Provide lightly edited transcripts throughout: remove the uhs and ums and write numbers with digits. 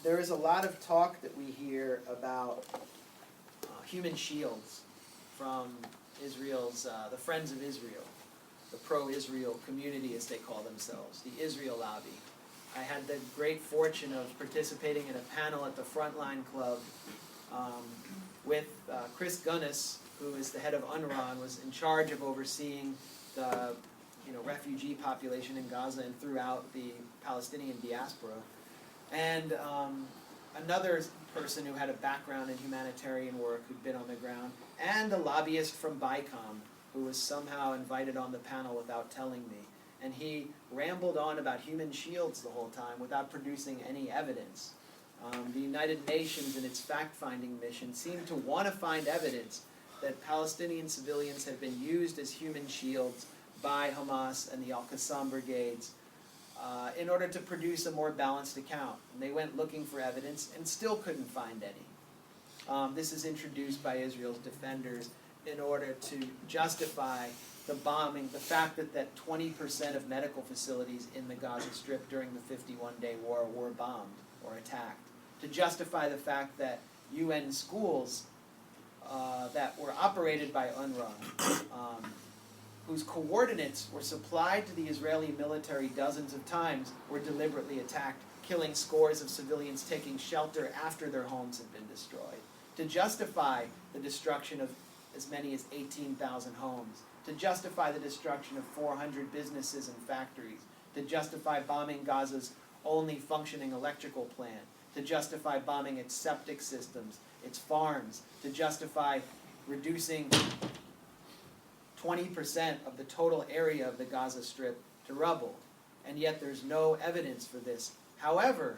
there is a lot of talk that we hear about human shields from Israel's, the Friends of Israel, the pro-Israel community as they call themselves, the Israel lobby. I had the great fortune of participating in a panel at the Frontline Club with Chris Gunnis, who is the head of UNRWA and was in charge of overseeing the refugee population in Gaza and throughout the Palestinian diaspora. And another person who had a background in humanitarian work, who'd been on the ground, and a lobbyist from BICOM, who was somehow invited on the panel without telling me. And he rambled on about human shields the whole time without producing any evidence. The United Nations in its fact-finding mission seemed to want to find evidence that Palestinian civilians had been used as human shields by Hamas and the Al-Qassam brigades in order to produce a more balanced account. And they went looking for evidence and still couldn't find any. This is introduced by Israel's defenders in order to justify the bombing, the fact that 20% of medical facilities in the Gaza Strip during the 51-day war were bombed or attacked, to justify the fact that UN schools that were operated by UNRWA, whose coordinates were supplied to the Israeli military dozens of times, were deliberately attacked, killing scores of civilians taking shelter after their homes had been destroyed, to justify the destruction of as many as 18,000 homes, to justify the destruction of 400 businesses and factories, to justify bombing Gaza's only functioning electrical plant, to justify bombing its septic systems, its farms, to justify reducing 20% of the total area of the Gaza Strip to rubble. And yet there's no evidence for this. However,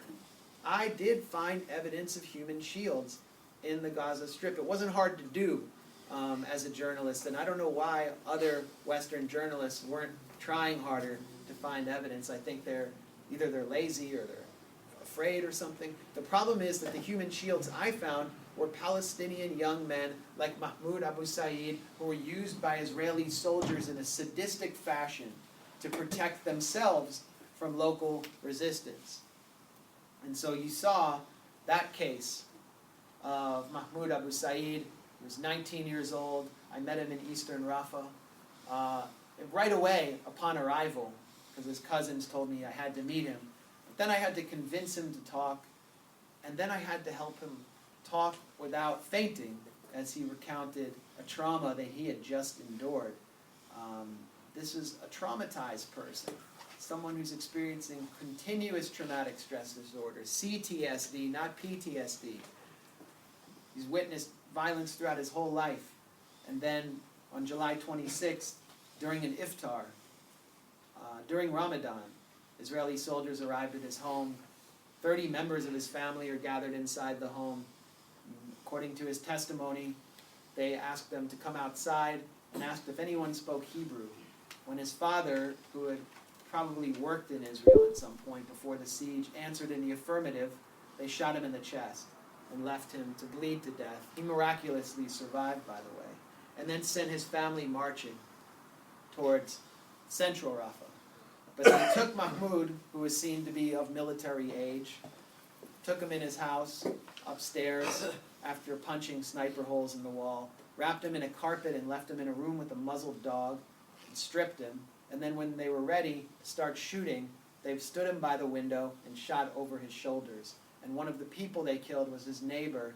I did find evidence of human shields in the Gaza Strip. It wasn't hard to do as a journalist, and I don't know why other Western journalists weren't trying harder to find evidence. I think either they're lazy or they're afraid or something. The problem is that the human shields I found were Palestinian young men like Mahmoud Abu Said, who were used by Israeli soldiers in a sadistic fashion to protect themselves from local resistance. And so you saw that case of Mahmoud Abu Said. He was 19 years old. I met him in Eastern Rafah. Right away, upon arrival, because his cousins told me I had to meet him. But then I had to convince him to talk, and then I had to help him talk without fainting as he recounted a trauma that he had just endured. This is a traumatized person, someone who's experiencing continuous traumatic stress disorder, CTSD, not PTSD. He's witnessed violence throughout his whole life. And then on July 26th, during an iftar, during Ramadan, Israeli soldiers arrived at his home. 30 members of his family are gathered inside the home. According to his testimony, they asked them to come outside and asked if anyone spoke Hebrew. When his father, who had probably worked in Israel at some point before the siege, answered in the affirmative, they shot him in the chest and left him to bleed to death. He miraculously survived, by the way, and then sent his family marching towards central Rafah. But they took Mahmoud, who was seen to be of military age, took him in his house upstairs after punching sniper holes in the wall, wrapped him in a carpet and left him in a room with a muzzled dog, and stripped him. And then when they were ready to start shooting, they stood him by the window and shot over his shoulders. And one of the people they killed was his neighbor,